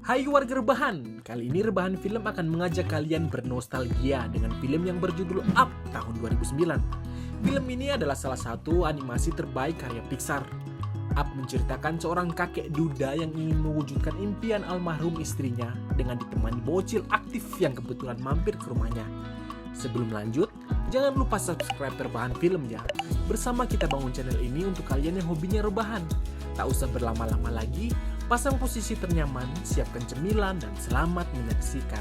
Hai warga rebahan, kali ini Rebahan Film akan mengajak kalian bernostalgia dengan film yang berjudul Up tahun 2009. Film ini adalah salah satu animasi terbaik karya Pixar. Up menceritakan seorang kakek duda yang ingin mewujudkan impian almarhum istrinya dengan ditemani bocil aktif yang kebetulan mampir ke rumahnya. Sebelum lanjut, jangan lupa subscribe Rebahan Film ya. Bersama kita bangun channel ini untuk kalian yang hobinya rebahan. Tak usah berlama-lama lagi, pasang posisi ternyaman, siapkan cemilan, dan selamat menyaksikan.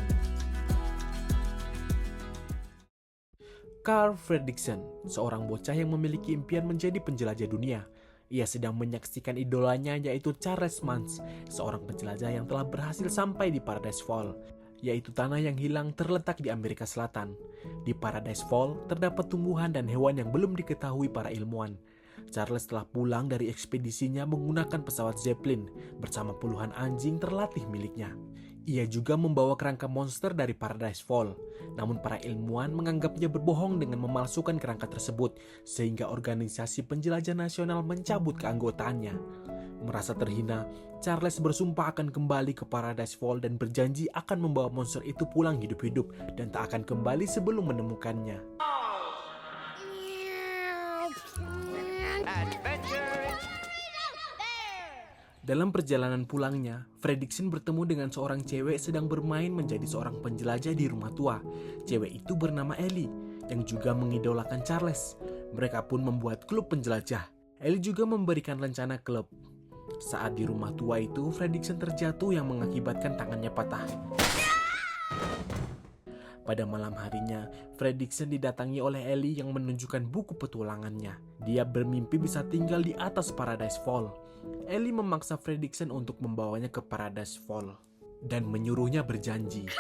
Carl Fredricksen, seorang bocah yang memiliki impian menjadi penjelajah dunia. Ia sedang menyaksikan idolanya yaitu Charles Mans, seorang penjelajah yang telah berhasil sampai di Paradise Fall, yaitu tanah yang hilang terletak di Amerika Selatan. Di Paradise Fall terdapat tumbuhan dan hewan yang belum diketahui para ilmuwan. Charles telah pulang dari ekspedisinya menggunakan pesawat Zeppelin bersama puluhan anjing terlatih miliknya. Ia juga membawa kerangka monster dari Paradise Fall. Namun para ilmuwan menganggapnya berbohong dengan memalsukan kerangka tersebut, sehingga organisasi penjelajah nasional mencabut keanggotaannya. Merasa terhina, Charles bersumpah akan kembali ke Paradise Fall dan berjanji akan membawa monster itu pulang hidup-hidup dan tak akan kembali sebelum menemukannya. Dalam perjalanan pulangnya, Fredricksen bertemu dengan seorang cewek sedang bermain menjadi seorang penjelajah di rumah tua. Cewek itu bernama Ellie, yang juga mengidolakan Charles. Mereka pun membuat klub penjelajah. Ellie juga memberikan rencana klub. Saat di rumah tua itu, Fredricksen terjatuh yang mengakibatkan tangannya patah. Pada malam harinya, Fredricksen didatangi oleh Ellie yang menunjukkan buku petualangannya. Dia bermimpi bisa tinggal di atas Paradise Fall. Ellie memaksa Fredricksen untuk membawanya ke Paradise Fall dan menyuruhnya berjanji.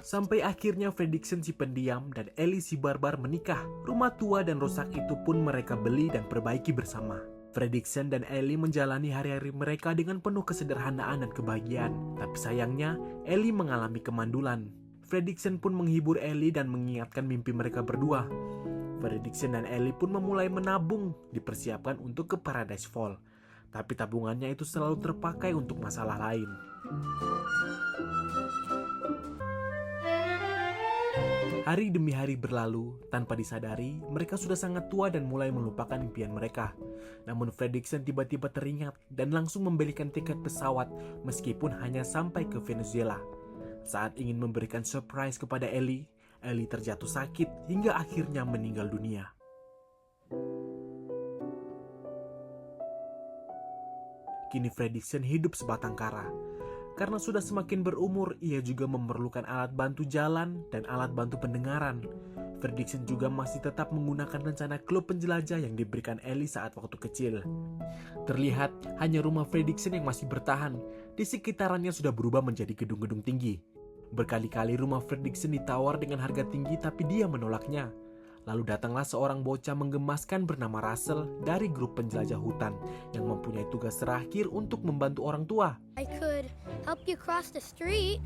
Sampai akhirnya Fredricksen si pendiam dan Ellie si barbar menikah. Rumah tua dan rusak itu pun mereka beli dan perbaiki bersama. Fredricksen dan Ellie menjalani hari-hari mereka dengan penuh kesederhanaan dan kebahagiaan. Tapi sayangnya, Ellie mengalami kemandulan. Fredricksen pun menghibur Ellie dan mengingatkan mimpi mereka berdua. Fredricksen dan Ellie pun memulai menabung, dipersiapkan untuk ke Paradise Fall. Tapi tabungannya itu selalu terpakai untuk masalah lain. Hari demi hari berlalu, tanpa disadari, mereka sudah sangat tua dan mulai melupakan impian mereka. Namun Fredricksen tiba-tiba teringat dan langsung membelikan tiket pesawat meskipun hanya sampai ke Venezuela. Saat ingin memberikan surprise kepada Ellie, Ellie terjatuh sakit hingga akhirnya meninggal dunia. Kini Fredricksen hidup sebatang kara. Karena sudah semakin berumur, ia juga memerlukan alat bantu jalan dan alat bantu pendengaran. Fredricksen juga masih tetap menggunakan rencana klub penjelajah yang diberikan Ellie saat waktu kecil. Terlihat hanya rumah Fredricksen yang masih bertahan. Di sekitarannya sudah berubah menjadi gedung-gedung tinggi. Berkali-kali rumah Fredricksen ditawar dengan harga tinggi tapi dia menolaknya. Lalu datanglah seorang bocah menggemaskan bernama Russell dari grup penjelajah hutan yang mempunyai tugas terakhir untuk membantu orang tua. I could help you cross the street.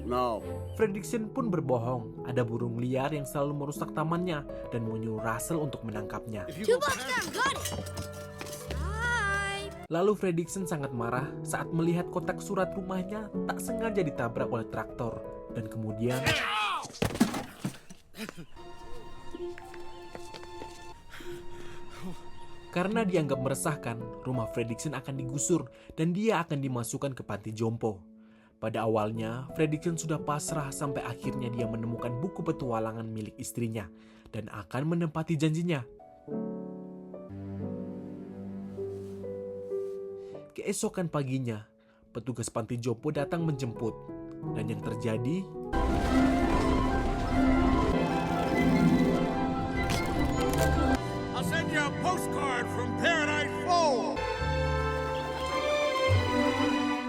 No. Fredricksen pun berbohong. Ada burung liar yang selalu merusak tamannya dan menyuruh Russell untuk menangkapnya. 2 blocks down, got it. Hi. Lalu Fredricksen sangat marah saat melihat kotak surat rumahnya tak sengaja ditabrak oleh traktor. Dan kemudian karena dianggap meresahkan, rumah Fredricksen akan digusur dan dia akan dimasukkan ke panti jompo. Pada awalnya, Fredricksen sudah pasrah sampai akhirnya dia menemukan buku petualangan milik istrinya dan akan menepati janjinya. Keesokan paginya, petugas panti jompo datang menjemput dan yang terjadi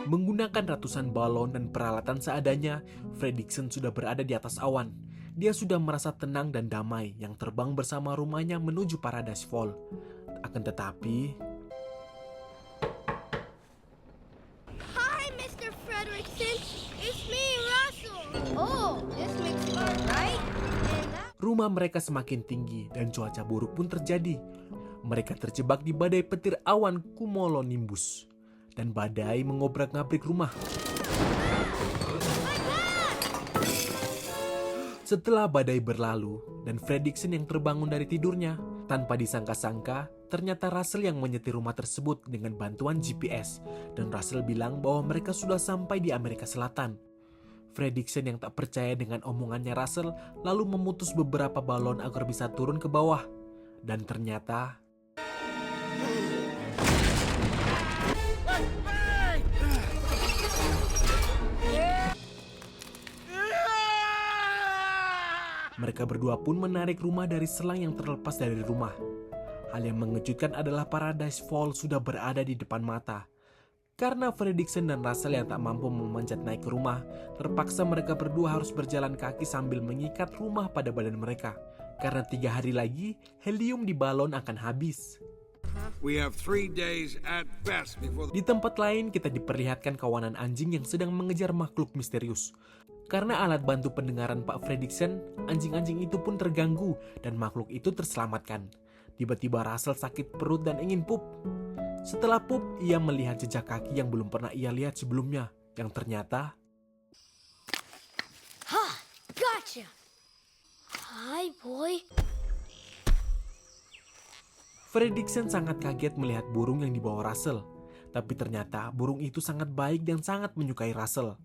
menggunakan ratusan balon dan peralatan seadanya, Fredricksen sudah berada di atas awan. Dia sudah merasa tenang dan damai yang terbang bersama rumahnya menuju Paradise Fall. Akan tetapi, Hi, Mr. Fredricksen. It's me, Russell. Oh, this makes it right. And that... rumah mereka semakin tinggi dan cuaca buruk pun terjadi. Mereka terjebak di badai petir awan cumulonimbus. dan badai mengobrak-ngabrik rumah. Setelah badai berlalu dan Fredricksen yang terbangun dari tidurnya, tanpa disangka-sangka, ternyata Russell yang menyetir rumah tersebut dengan bantuan GPS. Dan Russell bilang bahwa mereka sudah sampai di Amerika Selatan. Fredricksen yang tak percaya dengan omongannya Russell lalu memutus beberapa balon agar bisa turun ke bawah. Dan ternyata mereka berdua pun menarik rumah dari selang yang terlepas dari rumah. Hal yang mengejutkan adalah Paradise Fall sudah berada di depan mata. Karena Fredricksen dan Russell yang tak mampu memanjat naik ke rumah, terpaksa mereka berdua harus berjalan kaki sambil mengikat rumah pada badan mereka. Karena 3 hari lagi, helium di balon akan habis. We have 3 days at best before Di tempat lain, kita diperlihatkan kawanan anjing yang sedang mengejar makhluk misterius. Karena alat bantu pendengaran Pak Fredricksen, anjing-anjing itu pun terganggu dan makhluk itu terselamatkan. Tiba-tiba Russell sakit perut dan ingin pup. Setelah pup, ia melihat jejak kaki yang belum pernah ia lihat sebelumnya, yang ternyata Ha! Gotcha! Hi, boy. Fredricksen sangat kaget melihat burung yang dibawa Russell. Tapi ternyata burung itu sangat baik dan sangat menyukai Russell.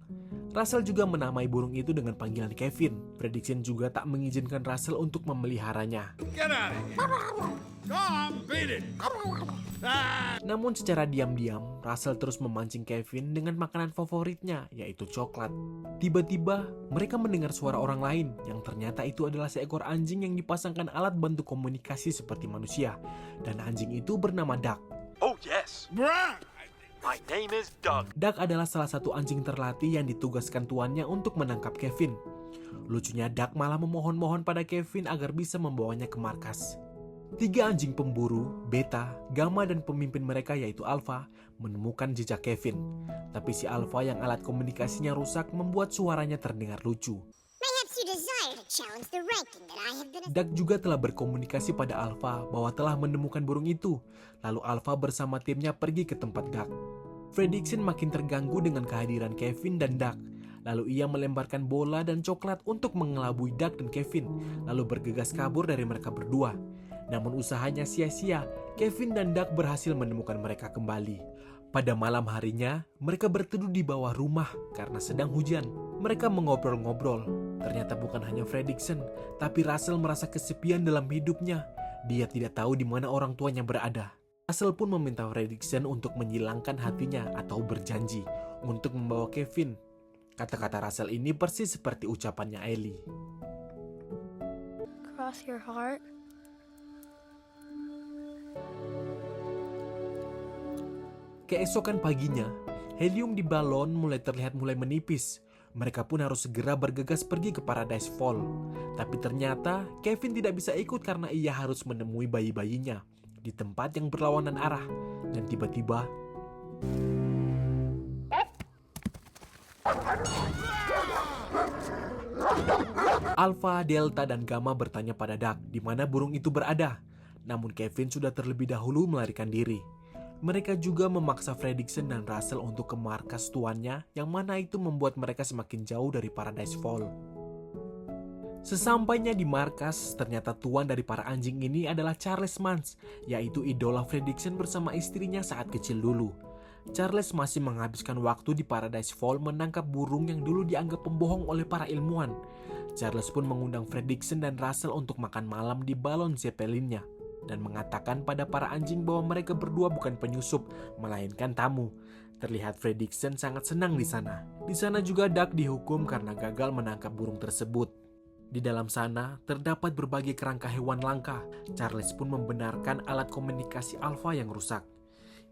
Russell juga menamai burung itu dengan panggilan Kevin. Fredricksen juga tak mengizinkan Russell untuk memeliharanya. get out of here. Come, beat it. Namun secara diam-diam, Russell terus memancing Kevin dengan makanan favoritnya, yaitu coklat. Tiba-tiba, mereka mendengar suara orang lain, yang ternyata itu adalah seekor anjing yang dipasangkan alat bantu komunikasi seperti manusia. Dan anjing itu bernama Duck. Oh yes, Bruh. my name is Doug. Duck adalah salah satu anjing terlatih yang ditugaskan tuannya untuk menangkap Kevin. Lucunya Duck malah memohon-mohon pada Kevin agar bisa membawanya ke markas. 3 anjing pemburu, Beta, Gamma, dan pemimpin mereka yaitu Alpha menemukan jejak Kevin. Tapi si Alpha yang alat komunikasinya rusak membuat suaranya terdengar lucu. Perhaps you desire to challenge the ranking that I have been. Duck juga telah berkomunikasi pada Alpha bahwa telah menemukan burung itu. Lalu Alpha bersama timnya pergi ke tempat Duck. Fredricksen makin terganggu dengan kehadiran Kevin dan Duck. Lalu ia melemparkan bola dan coklat untuk mengelabui Duck dan Kevin, lalu bergegas kabur dari mereka berdua. Namun usahanya sia-sia, Kevin dan Duck berhasil menemukan mereka kembali. Pada malam harinya, mereka berteduh di bawah rumah karena sedang hujan. Mereka mengobrol-ngobrol. Ternyata bukan hanya Fredricksen, tapi Russell merasa kesepian dalam hidupnya. Dia tidak tahu di mana orang tuanya berada. Russell pun meminta Fredricksen untuk menyilangkan hatinya atau berjanji untuk membawa Kevin. Kata-kata Russell ini persis seperti ucapannya Ellie. Cross your heart. Keesokan paginya, helium di balon mulai terlihat menipis. Mereka pun harus segera bergegas pergi ke Paradise Fall. Tapi ternyata Kevin tidak bisa ikut karena ia harus menemui bayi-bayinya di tempat yang berlawanan arah. Dan tiba-tiba Alpha, Delta, dan Gamma bertanya pada Duck di mana burung itu berada. Namun Kevin sudah terlebih dahulu melarikan diri. Mereka juga memaksa Fredricksen dan Russell untuk ke markas tuannya, yang mana itu membuat mereka semakin jauh dari Paradise Fall. Sesampainya di markas, ternyata tuan dari para anjing ini adalah Charles Mans, yaitu idola Fredricksen bersama istrinya saat kecil dulu. Charles masih menghabiskan waktu di Paradise Fall menangkap burung yang dulu dianggap pembohong oleh para ilmuwan. Charles pun mengundang Fredricksen dan Russell untuk makan malam di balon Zeppelinnya dan mengatakan pada para anjing bahwa mereka berdua bukan penyusup, melainkan tamu. Terlihat Fredricksen sangat senang di sana. Di sana juga Duck dihukum karena gagal menangkap burung tersebut. Di dalam sana terdapat berbagai kerangka hewan langka. Charles pun membenarkan alat komunikasi Alpha yang rusak.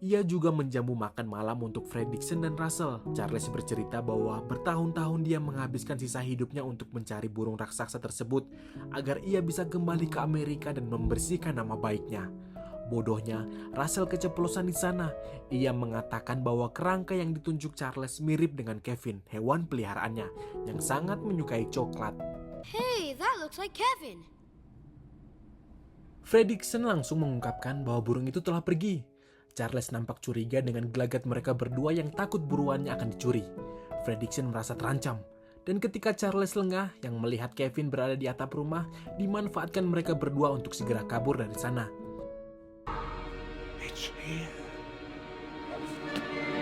Ia juga menjamu makan malam untuk Fredricksen dan Russell. Charles bercerita bahwa bertahun-tahun dia menghabiskan sisa hidupnya untuk mencari burung raksasa tersebut agar ia bisa kembali ke Amerika dan membersihkan nama baiknya. Bodohnya, Russell keceplosan di sana. Ia mengatakan bahwa kerangka yang ditunjuk Charles mirip dengan Kevin, hewan peliharaannya, yang sangat menyukai coklat. Hey, that looks like Kevin. Fredricksen langsung mengungkapkan bahwa burung itu telah pergi. Charles nampak curiga dengan gelagat mereka berdua yang takut buruannya akan dicuri. Fredricksen merasa terancam. Dan ketika Charles lengah yang melihat Kevin berada di atap rumah, dimanfaatkan mereka berdua untuk segera kabur dari sana.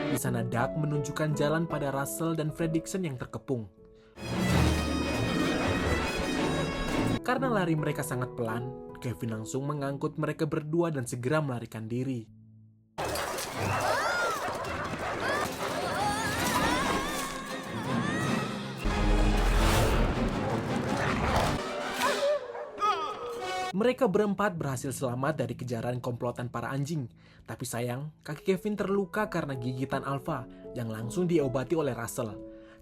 Di sana Doug menunjukkan jalan pada Russell dan Fredricksen yang terkepung. Karena lari mereka sangat pelan, Kevin langsung mengangkut mereka berdua dan segera melarikan diri. Mereka berempat berhasil selamat dari kejaran komplotan para anjing. Tapi sayang, kaki Kevin terluka karena gigitan Alpha yang langsung diobati oleh Russell.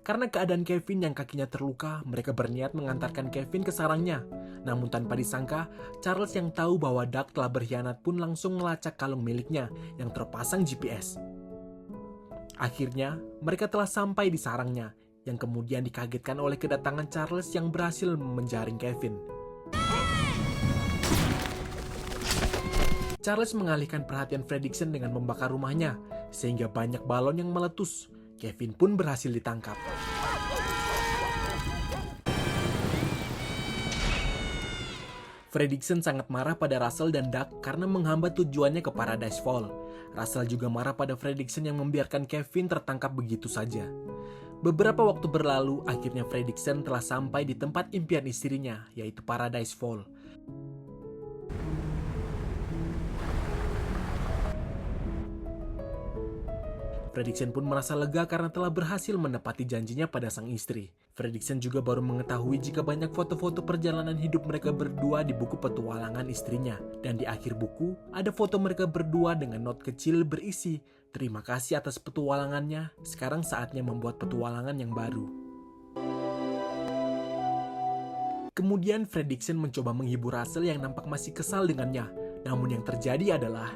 Karena keadaan Kevin yang kakinya terluka, mereka berniat mengantarkan Kevin ke sarangnya. Namun tanpa disangka, Charles yang tahu bahwa Doug telah berkhianat pun langsung melacak kalung miliknya yang terpasang GPS. Akhirnya, mereka telah sampai di sarangnya, yang kemudian dikagetkan oleh kedatangan Charles yang berhasil menjaring Kevin. Charles mengalihkan perhatian Fredricksen dengan membakar rumahnya, sehingga banyak balon yang meletus. Kevin pun berhasil ditangkap. Fredricksen sangat marah pada Russell dan Doug karena menghambat tujuannya ke Paradise Fall. Russell juga marah pada Fredricksen yang membiarkan Kevin tertangkap begitu saja. Beberapa waktu berlalu, akhirnya Fredricksen telah sampai di tempat impian istrinya, yaitu Paradise Fall. Fredricksen pun merasa lega karena telah berhasil menepati janjinya pada sang istri. Fredricksen juga baru mengetahui jika banyak foto-foto perjalanan hidup mereka berdua di buku petualangan istrinya. Dan di akhir buku, ada foto mereka berdua dengan not kecil berisi, "Terima kasih atas petualangannya, sekarang saatnya membuat petualangan yang baru." Kemudian Fredricksen mencoba menghibur Russell yang nampak masih kesal dengannya. Namun yang terjadi adalah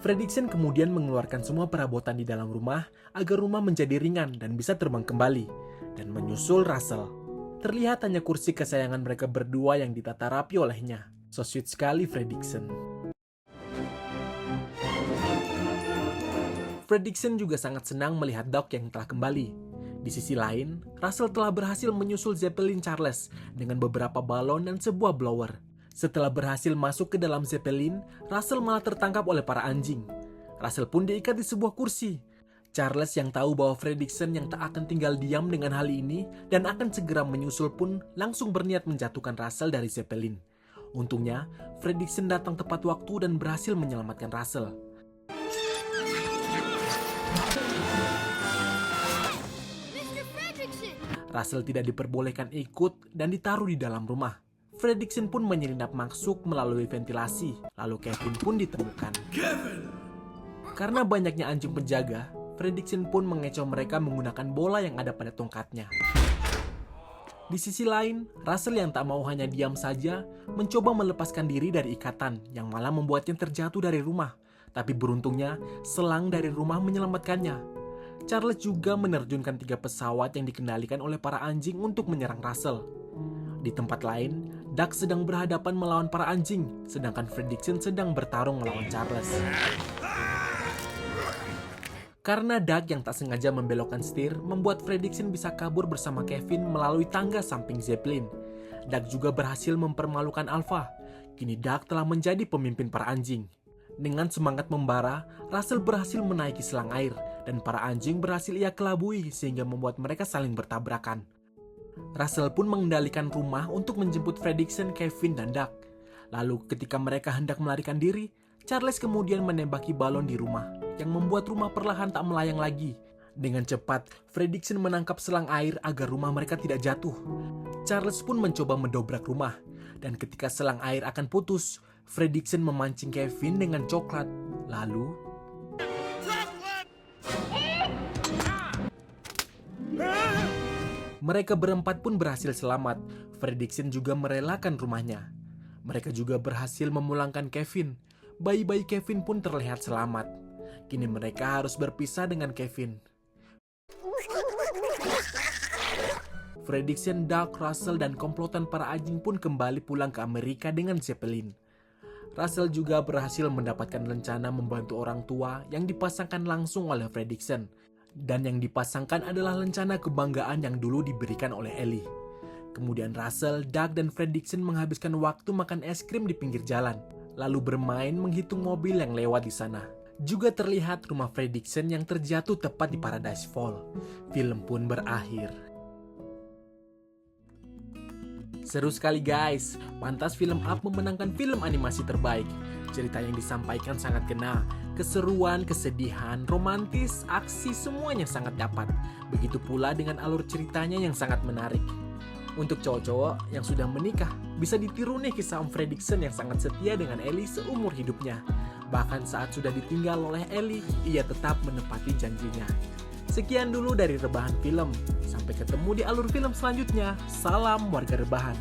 Fredricksen kemudian mengeluarkan semua perabotan di dalam rumah agar rumah menjadi ringan dan bisa terbang kembali, dan menyusul Russell. Terlihat hanya kursi kesayangan mereka berdua yang ditata rapi olehnya. So sweet sekali Fredricksen. Fredricksen juga sangat senang melihat Doug yang telah kembali. Di sisi lain, Russell telah berhasil menyusul Zeppelin Charles dengan beberapa balon dan sebuah blower. Setelah berhasil masuk ke dalam Zeppelin, Russell malah tertangkap oleh para anjing. Russell pun diikat di sebuah kursi. Charles yang tahu bahwa Fredricksen yang tak akan tinggal diam dengan hal ini dan akan segera menyusul pun langsung berniat menjatuhkan Russell dari Zeppelin. Untungnya, Fredricksen datang tepat waktu dan berhasil menyelamatkan Russell. Russell tidak diperbolehkan ikut dan ditaruh di dalam rumah. Fredricksen pun menyelinap masuk melalui ventilasi, lalu Kevin pun ditemukan. Karena banyaknya anjing penjaga, Fredricksen pun mengecoh mereka menggunakan bola yang ada pada tongkatnya. Di sisi lain, Russell yang tak mau hanya diam saja, mencoba melepaskan diri dari ikatan yang malah membuatnya terjatuh dari rumah. Tapi beruntungnya, selang dari rumah menyelamatkannya. Charles juga menerjunkan 3 pesawat yang dikendalikan oleh para anjing untuk menyerang Russell. Di tempat lain, Doug sedang berhadapan melawan para anjing, sedangkan Fredricksen sedang bertarung melawan Charles. Karena Doug yang tak sengaja membelokkan setir, membuat Fredricksen bisa kabur bersama Kevin melalui tangga samping Zeppelin. Doug juga berhasil mempermalukan Alpha. Kini Doug telah menjadi pemimpin para anjing. Dengan semangat membara, Russell berhasil menaiki selang air, dan para anjing berhasil ia kelabui sehingga membuat mereka saling bertabrakan. Russell pun mengendalikan rumah untuk menjemput Fredricksen, Kevin, dan Doug. Lalu ketika mereka hendak melarikan diri, Charles kemudian menembaki balon di rumah, yang membuat rumah perlahan tak melayang lagi. Dengan cepat, Fredricksen menangkap selang air agar rumah mereka tidak jatuh. Charles pun mencoba mendobrak rumah, dan ketika selang air akan putus, Fredricksen memancing Kevin dengan coklat. Lalu mereka berempat pun berhasil selamat. Fredricksen juga merelakan rumahnya. Mereka juga berhasil memulangkan Kevin. Bayi-bayi Kevin pun terlihat selamat. Kini mereka harus berpisah dengan Kevin. Fredricksen, Doug, Russell, dan komplotan para anjing pun kembali pulang ke Amerika dengan Zeppelin. Russell juga berhasil mendapatkan rencana membantu orang tua yang dipasangkan langsung oleh Fredricksen. Dan yang dipasangkan adalah rencana kebanggaan yang dulu diberikan oleh Ellie. Kemudian Russell, Doug, dan Fredricksen menghabiskan waktu makan es krim di pinggir jalan, lalu bermain menghitung mobil yang lewat di sana. Juga terlihat rumah Fredricksen yang terjatuh tepat di Paradise Fall. Film pun berakhir. Seru sekali guys, pantas film Up memenangkan film animasi terbaik. Cerita yang disampaikan sangat kena, keseruan, kesedihan, romantis, aksi semuanya sangat dapat. Begitu pula dengan alur ceritanya yang sangat menarik. Untuk cowok-cowok yang sudah menikah, bisa ditiru nih kisah Om Fredricksen yang sangat setia dengan Ellie seumur hidupnya. Bahkan saat sudah ditinggal oleh Ellie, ia tetap menepati janjinya. Sekian dulu dari Rebahan Film. Sampai ketemu di alur film selanjutnya. Salam warga Rebahan.